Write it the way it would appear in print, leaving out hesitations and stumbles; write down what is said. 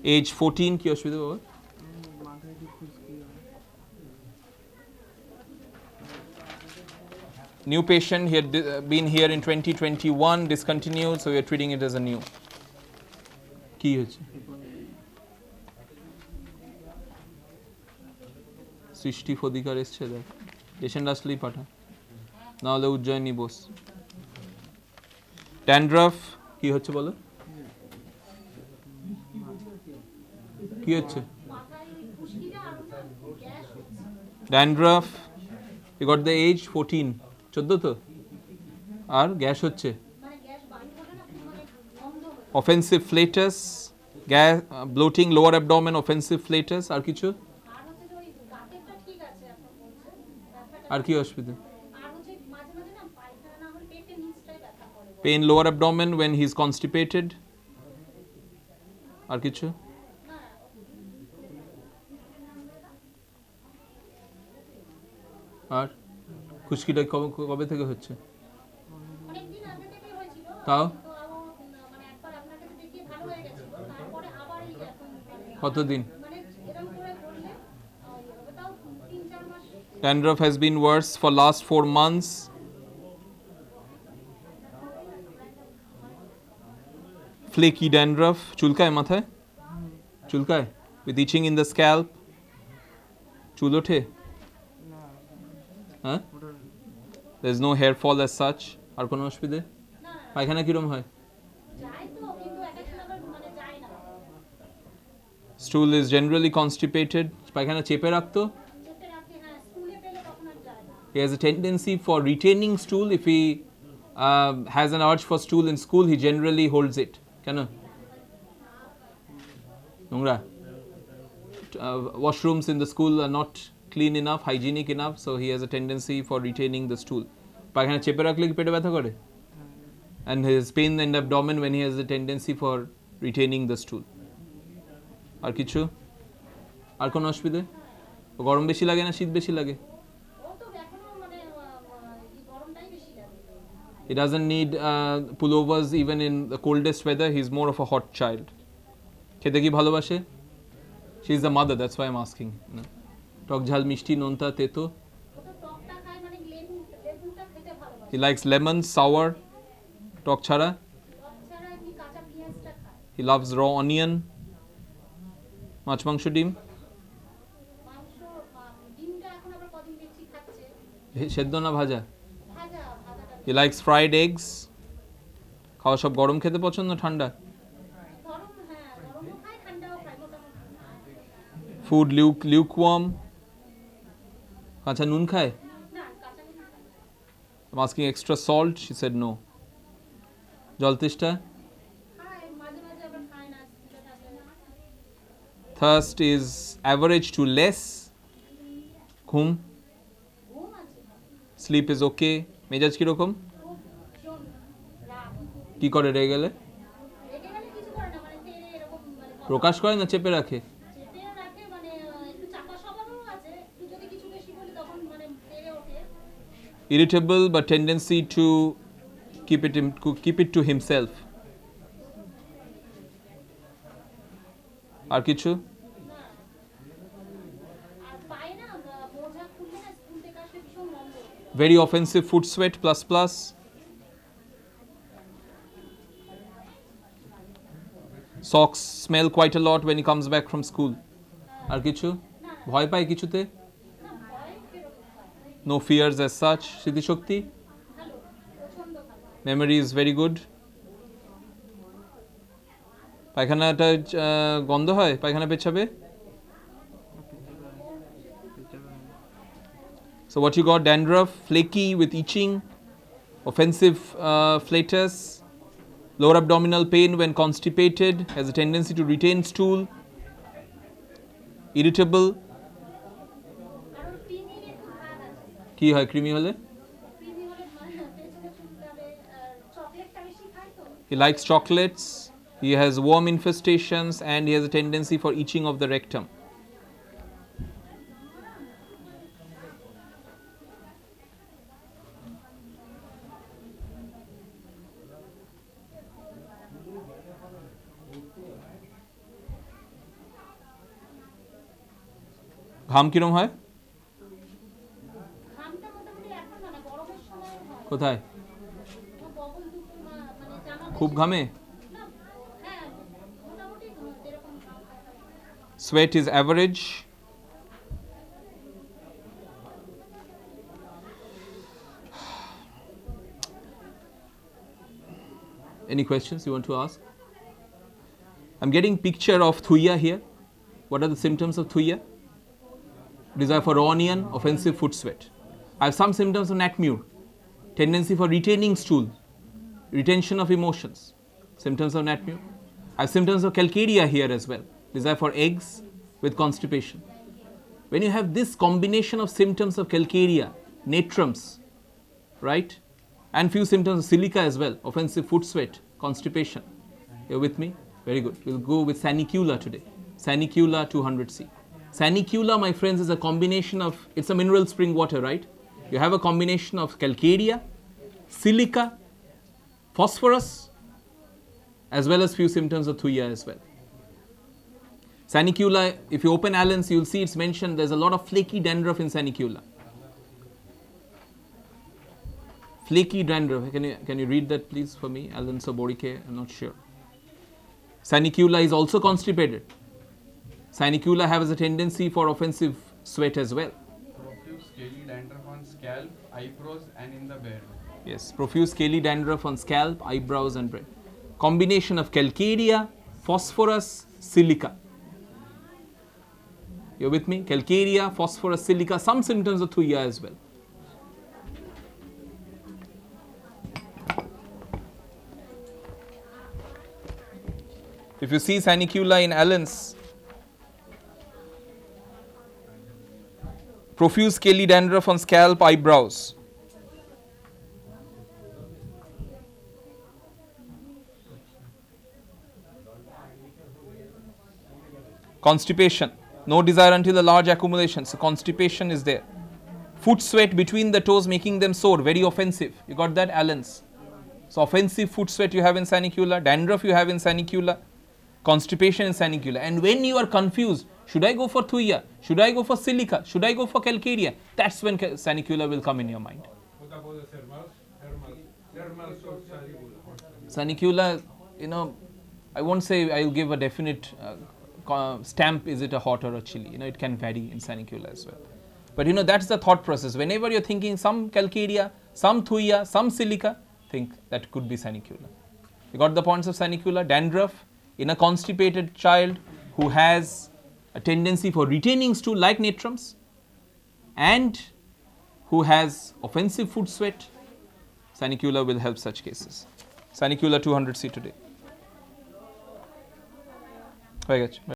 Age 14, কি অসুবিধা বাবা? New patient, he had been here in 2021, discontinued, so we are treating it as a new. কি হয়েছে? সৃষ্টি ফদিকার এসছে দেখ, পেশেন্ট আসলেই পাঠা, নাহলে উজ্জয়িনী বোস। ড্যান্ড্রাফ কি হচ্ছে বলো, কি হচ্ছে? Dandruff, you got the age 14, 14 তো, আর গ্যাস হচ্ছে, offensive flatus, gas, bloating lower abdomen, offensive flatus, আর কিছু? আর কি অসুবিধা? Pain lower abdomen when he is constipated, আর কিছু? আর খুশকিটা কবে থেকে হচ্ছে? তাও কতদিন? Dandruff has been worse for last 4 months. Flaky dandruff, চুলকায় মাথায়? চুলকায়? With itching in the scalp? চুল ওঠে? হ্যাঁ? There is no hair fall as such. আর কোনো অসুবিধে? পায়খানা কিরম হয়? Stool is generally constipated. পায়খানা চেপে রাখতো? He has a tendency for retaining stool. If he has an urge for stool in school, he generally holds it. কেন? নোংরা? Washrooms in the school are not clean enough, hygienic enough, so he has a tendency for retaining the stool. পায়খানা চেপে রাখলে কি পেটে ব্যথা করে? And his pain in the abdomen when he has a tendency for retaining the stool. আর কিছু? আর কোনো অসুবিধে? গরম বেশি লাগে না শীত বেশি লাগে? He doesn't need pullovers even in the coldest weather. He's more of a hot child. খেতে কি ভালোবাসে? She is the mother, that's why I'm asking. টক ঝাল মিষ্টি নোনতা তেতো? He likes lemon, sour, টক ছাড়া? He loves raw onion. মাছ মাংস ডিম? সেদ্ধ না ভাজা? He likes fried eggs. খাওয়া সব গরম খেতে পছন্দ ঠান্ডা? Food lukewarm. কাঁচা নুন খায়? I'm asking extra salt. She said no. জল তেষ্টা? Thirst is average to less. ঘুম? Sleep is okay. মেজাজ কিরকম? কি করে রেগে গেলে? প্রকাশ করে না চেপে রাখে? Irritable but tendency to keep it to himself. আর কিছু? Very offensive foot sweat ++. Socks smell quite a lot when he comes back from school. আর কিছু? ভয় পায় কিছুতে? No fears as such. স্মৃতিশক্তি? Memory is very good. পায়খানাটা গন্ধ হয় পায়খানা পেছাবে? So what you got? Dandruff, flaky with itching, offensive flatus, lower abdominal pain when constipated, has a tendency to retain stool, irritable. কি হয় কৃমি হলে? He likes chocolates, he has worm infestations, and he has a tendency for itching of the rectum. ঘাম কিরম হয়? কোথায়? খুব ঘামে? Sweat is average. Any questions you want to ask? I'm getting picture of thuya here. What are the symptoms of thuya? Desire for raw onion, offensive foot sweat. I have some symptoms of natmure, tendency for retaining stool, retention of emotions, symptoms of natmure. I have symptoms of calcaria here as well, desire for eggs with constipation. When you have this combination of symptoms of calcaria, natrums, right, and few symptoms of silica as well, offensive foot sweat, constipation. You're with me? Very good. We'll go with Sanicula today. Sanicula 200C. Sanicula, my friends, is a combination of, it's a mineral spring water, right? You have a combination of calcaria, silica, phosphorus, as well as few symptoms of thuya as well. Sanicula, if you open Allen's, you'll see it's mentioned there's a lot of flaky dandruff in Sanicula. Flaky dandruff. Can you read that please for me? Allen Soborike, I'm not sure. Sanicula is also constipated. Sanicula has a tendency for offensive sweat as well. Profuse scaly dandruff on scalp, eyebrows and in the beard. Yes, profuse scaly dandruff on scalp, eyebrows and beard. Combination of calcaria, phosphorus, silica. You're with me? Calcaria, phosphorus, silica, some symptoms of thuya as well. If you see Sanicula in Allen's, profuse scaly dandruff on scalp, eyebrows. Constipation, no desire until a large accumulation, so constipation is there. Foot sweat between the toes making them sore, very offensive. You got that, Allen's? So offensive foot sweat you have in Sanicula, dandruff you have in Sanicula, constipation in Sanicula. And when you are confused, should I go for thuya? Should I go for silica? Should I go for calcaria? That's when Sanicula will come in your mind. Sanicula, I won't say I will give a definite stamp, is it a hot or a chilly? It can vary in Sanicula as well. But that's the thought process. Whenever you're thinking some calcaria, some thuya, some silica, think that could be Sanicula. You got the points of Sanicula? Dandruff in a constipated child who has a tendency for retaining stool like natrums and who has offensive foot sweat, Sanicula will help such cases. Sanicula 200C today. হয়ে গেছে।